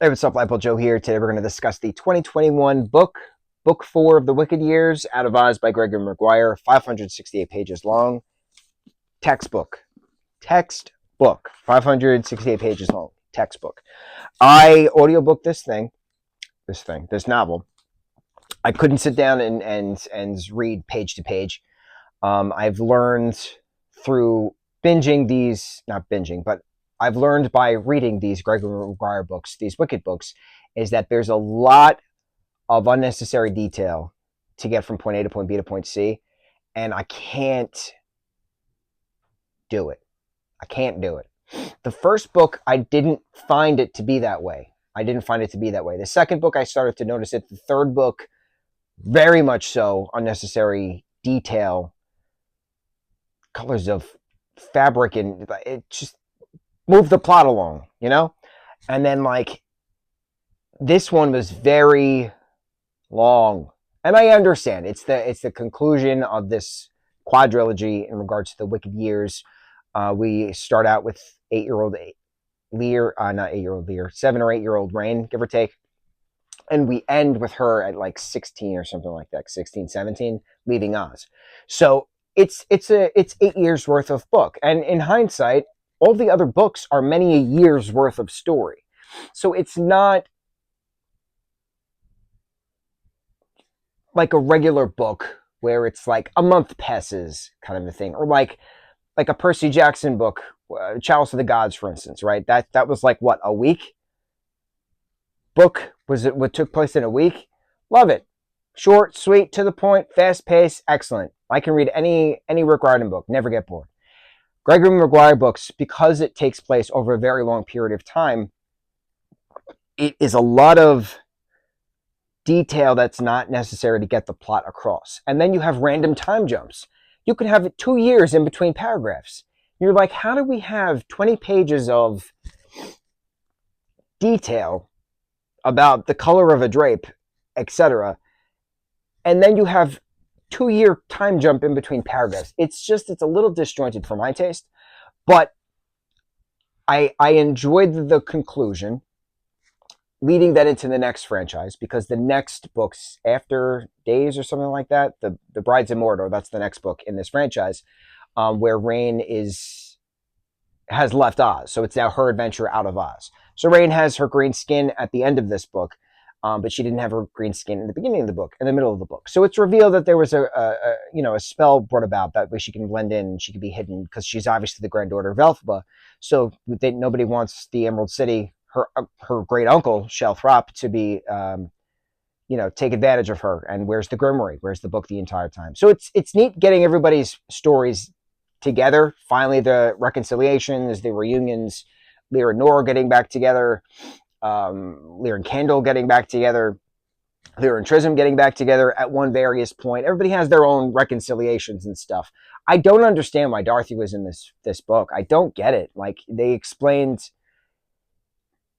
Hey, what's up, lightboltjoe here. Today we're going to discuss the 2021 Book 4 of the Wicked Years, Out of Oz by Gregory Maguire, 568 pages long. Textbook. Textbook. 568 pages long. Textbook. I audiobooked this novel. I couldn't sit down and read page to page. I've learned through binging these, not binging, but I've learned by reading these Gregory Maguire books, these Wicked books, is that there's a lot of unnecessary detail to get from point A to point B to point C, and I can't do it. I can't do it. The first book, I didn't find it to be that way. The second book, I started to notice it. The third book, very much so, unnecessary detail, colors of fabric, and it just moved the plot along, you know? And then, like, this one was very long. And I understand. It's the conclusion of this quadrilogy in regards to the Wicked Years. We start out with 8-year-old Lear, not 8-year-old Lear, 7 or 8-year-old Rain, give or take. And we end with her at like 16 or something like that, 16, 17, leaving Oz. So it's 8 years worth of book. And in hindsight, all the other books are many a year's worth of story. So it's not like a regular book where it's like a month passes kind of a thing, or like a Percy Jackson book, Chalice of the Gods, for instance, right? That was like what, a week book? Was it what took place in a week? Love it. Short, sweet, to the point, fast pace, excellent. I can read any Rick Riordan book, never get bored. Gregory Maguire books, because it takes place over a very long period of time, it is a lot of detail that's not necessary to get the plot across. And then you have random time jumps. You can have 2 years in between paragraphs. You're like, how do we have 20 pages of detail about the color of a drape, etc., and then you have 2-year time jump in between paragraphs? It's a little disjointed for my taste, but I enjoyed the conclusion, leading that into the next franchise, because the next books after Days or something like that, the Brides of Mordor, that's the next book in this franchise, where Rain has left Oz. So it's now her adventure out of Oz. So Rain has her green skin at the end of this book, but she didn't have her green skin in the beginning of the book, in the middle of the book. So it's revealed that there was a spell brought about that way she can blend in and she can be hidden, because she's obviously the granddaughter of Elphaba. So nobody wants the Emerald City, her great uncle Shelthrop, to be take advantage of her. And where's the Grimoire? Where's the book the entire time? So it's neat getting everybody's stories together. Finally, the reconciliations, the reunions, Lear and Nora getting back together, Lear and Kendall getting back together, Lear and Trism getting back together at one various point. Everybody has their own reconciliations and stuff. I don't understand why Dorothy was in this book. I don't get it. Like, they explained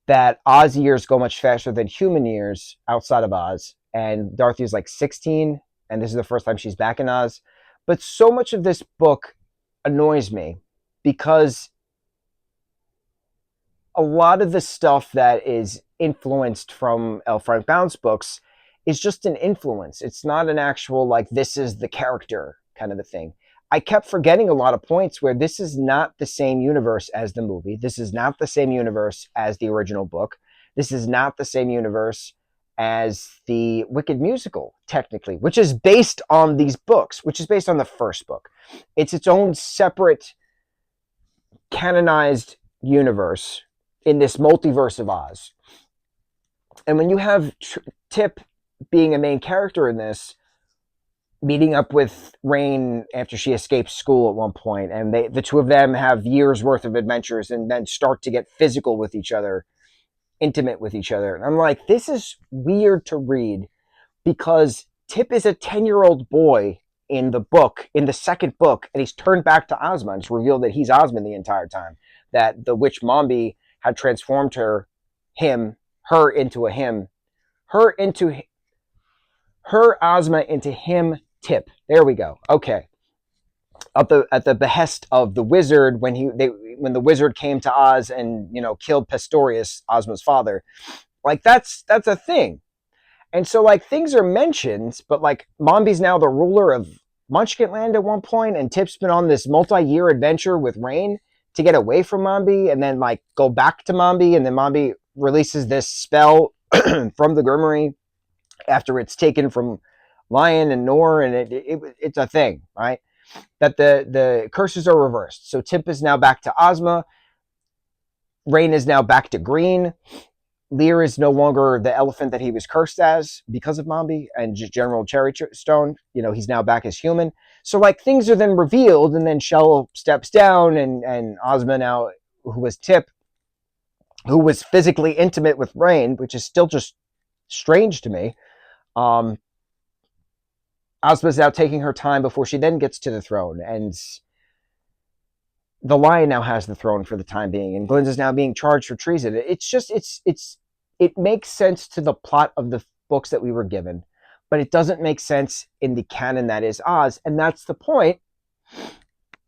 that Oz years go much faster than human years outside of Oz, and Dorothy is like 16, and this is the first time she's back in Oz. But so much of this book annoys me, because a lot of the stuff that is influenced from L. Frank Baum's books is just an influence. It's not an actual, like, this is the character kind of a thing. I kept forgetting a lot of points where this is not the same universe as the movie. This is not the same universe as the original book. This is not the same universe as the Wicked musical, technically, which is based on these books, which is based on the first book. It's its own separate canonized universe in this multiverse of Oz. And when you have Tip being a main character in this, meeting up with Rain after she escapes school at one point, and the two of them have years worth of adventures and then start to get physical with each other, intimate with each other. And I'm like, this is weird to read, because Tip is a 10-year-old boy in the book, in the second book, and he's turned back to Ozma. It's revealed that he's Ozma the entire time, that the witch Mombi had transformed her Ozma into him, Tip. There we go. Okay. At the behest of the wizard, when the wizard came to Oz and killed Pastorius, Ozma's father, Like that's a thing. And so like things are mentioned, but like Mombi's now the ruler of Munchkinland at one point, and Tip's been on this multi-year adventure with Rain to get away from Mombi and then like go back to Mombi, and then Mombi releases this spell from the Grimoire after it's taken from Lion and Nor, and it's a thing, right? That the curses are reversed. So Tip is now back to Ozma. Rain is now back to green. Lear is no longer the elephant that he was cursed as because of Mombi and General Cherrystone. You know, he's now back as human. So like things are then revealed, and then Shell steps down, and Ozma now, who was Tip, who was physically intimate with Rain, which is still just strange to me. Ozma's now taking her time before she then gets to the throne, and the Lion now has the throne for the time being, and Glinda's now being charged for treason. It makes sense to the plot of the books that we were given, but it doesn't make sense in the canon that is Oz, and that's the point,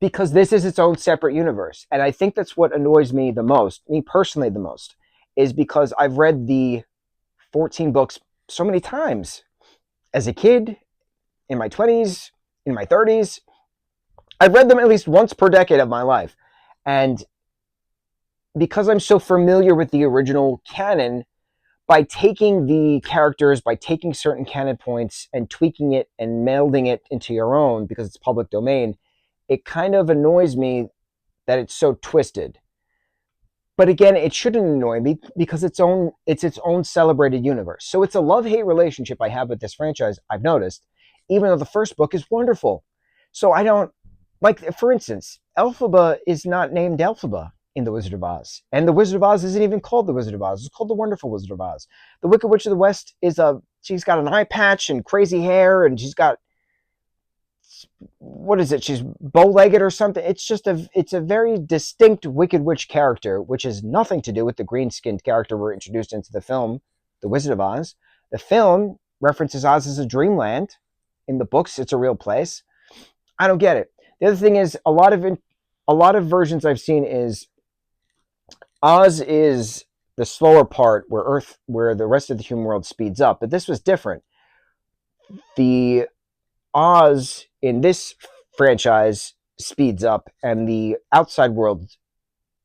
because this is its own separate universe. And I think that's what annoys me the most, me personally the most, is because I've read the 14 books so many times. As a kid, in my 20s, in my 30s, I've read them at least once per decade of my life. And because I'm so familiar with the original canon, by taking the characters, by taking certain canon points and tweaking it and melding it into your own because it's public domain, it kind of annoys me that it's so twisted. But again, it shouldn't annoy me because it's its own celebrated universe. So it's a love-hate relationship I have with this franchise, I've noticed, even though the first book is wonderful. So I don't, like, for instance, Elphaba is not named Elphaba in The Wizard of Oz. And The Wizard of Oz isn't even called The Wizard of Oz. It's called The Wonderful Wizard of Oz. The Wicked Witch of the West she's got an eye patch and crazy hair, and she's got, what is it? She's bow-legged or something. It's a very distinct Wicked Witch character, which has nothing to do with the green-skinned character we're introduced into the film, The Wizard of Oz. The film references Oz as a dreamland. In the books, it's a real place. I don't get it. The other thing is, a lot of versions I've seen is Oz is the slower part where the rest of the human world speeds up. But this was different. The Oz in this franchise speeds up, and the outside world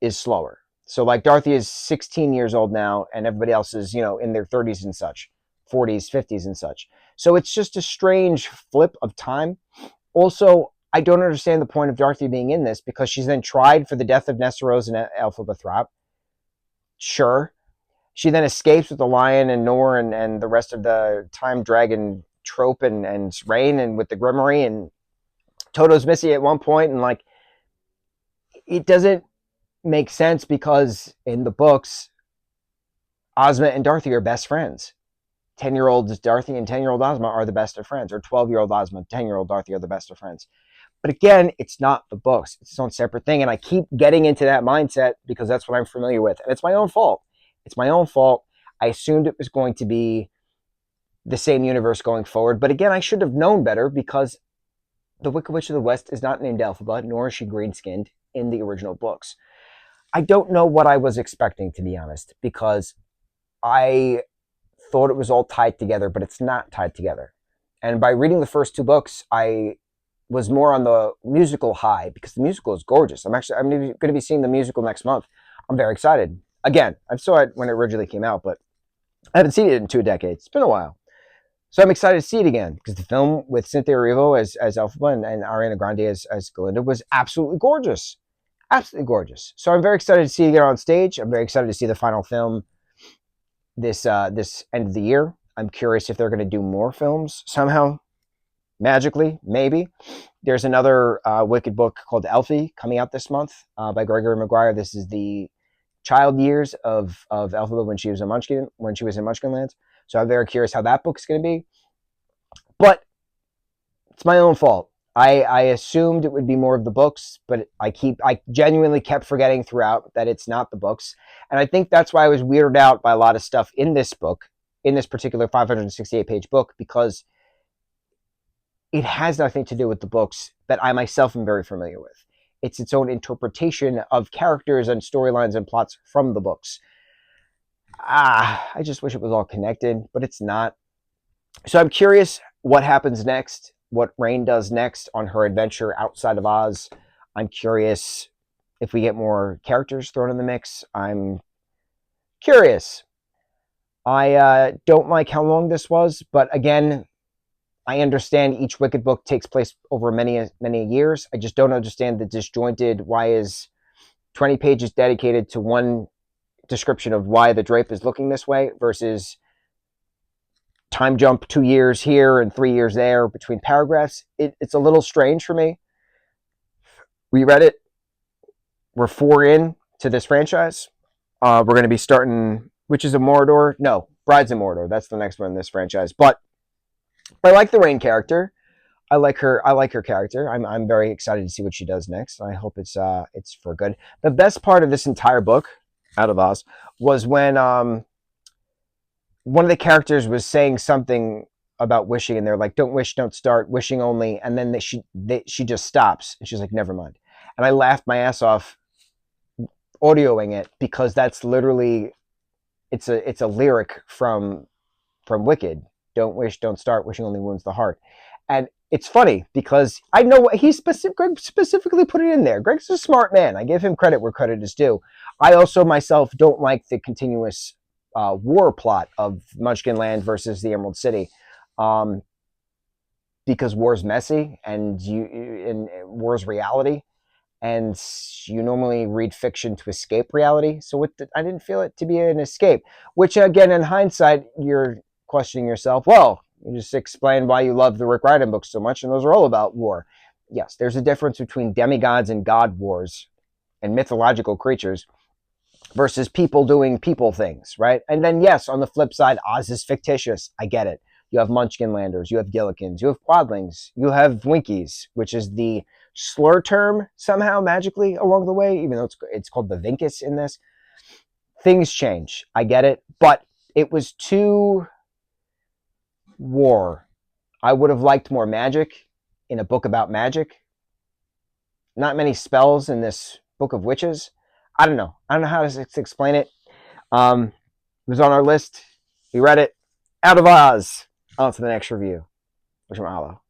is slower. So like Dorothy is 16 years old now, and everybody else is, in their 30s and such, 40s, 50s and such. So it's just a strange flip of time. Also, I don't understand the point of Dorothy being in this, because she's then tried for the death of Nessarose and Elphaba Throp. Sure. She then escapes with the Lion and Nor and the rest of the time dragon trope and Rain and with the Grimoire, and Toto's Missy at one point, and like, it doesn't make sense because in the books, Ozma and Dorothy are best friends. 10-year-old Dorothy and 10-year-old Ozma are the best of friends, or 12-year-old Ozma and 10-year-old Dorothy are the best of friends. But again, it's not the books. It's its own separate thing, and I keep getting into that mindset because that's what I'm familiar with, and it's my own fault. It's my own fault. I assumed it was going to be the same universe going forward, but again, I should have known better, because the Wicked Witch of the West is not named Elphaba, nor is she green-skinned in the original books. I don't know what I was expecting, to be honest, because I thought it was all tied together, but it's not tied together. And by reading the first two books, I was more on the musical high, because the musical is gorgeous. I'm going to be seeing the musical next month. I'm very excited. Again, I saw it when it originally came out, but I haven't seen it in 2 decades. It's been a while. So I'm excited to see it again, because the film with Cynthia Erivo as Elphaba and Ariana Grande as Glinda was absolutely gorgeous. Absolutely gorgeous. So I'm very excited to see it again on stage. I'm very excited to see the final film this end of the year. I'm curious if they're going to do more films somehow, magically, maybe. There's another Wicked book called Elfie coming out this month by Gregory Maguire. This is the child years of Elphaba when she was in Munchkinland. So I'm very curious how that book's going to be. But it's my own fault. I assumed it would be more of the books, but I genuinely kept forgetting throughout that it's not the books. And I think that's why I was weirded out by a lot of stuff in this book, in this particular 568-page book, because it has nothing to do with the books that I myself am very familiar with. It's its own interpretation of characters and storylines and plots from the books. I just wish it was all connected, but it's not. So I'm curious what happens next, what Rain does next on her adventure outside of Oz. I'm curious if we get more characters thrown in the mix. I'm curious. I don't like how long this was, but again, I understand each Wicked book takes place over many years. I just don't understand the disjointed. Why is 20 pages dedicated to one description of why the drape is looking this way versus time jump 2 years here and 3 years there between paragraphs? It's a little strange for me. We read it. We're 4 in to this franchise. We're going to be starting Witches of Mordor. No, Brides of Mordor. That's the next one in this franchise. But I like the Rain character. I like her. I like her character. I'm very excited to see what she does next. I hope it's for good. The best part of this entire book, Out of Oz, was when one of the characters was saying something about wishing, and they're like, "Don't wish, don't start, wishing only." And then she just stops, and she's like, "Never mind." And I laughed my ass off audioing it because that's literally it's a lyric from Wicked. Don't wish, don't start, wishing only wounds the heart. And it's funny because I know what Greg specifically put it in there. Greg's a smart man. I give him credit where credit is due. I also myself don't like the continuous war plot of Munchkin Land versus the Emerald City, because war's messy and war's reality, and you normally read fiction to escape reality. So I didn't feel it to be an escape. Which again, in hindsight, you're questioning yourself. Well, you just explained why you love the Rick Riordan books so much, and those are all about war. Yes, there's a difference between demigods and god wars and mythological creatures versus people doing people things, right? And then, yes, on the flip side, Oz is fictitious. I get it. You have Munchkinlanders, you have Gillikins, you have Quadlings, you have Winkies, which is the slur term somehow magically along the way, even though it's called the Vinkus in this. Things change. I get it. But it was too war. I would have liked more magic in a book about magic. Not many spells in this book of witches. I don't know. I don't know how to explain it. It was on our list. We read it. Out of Oz. On to the next review. Mucho mahalo.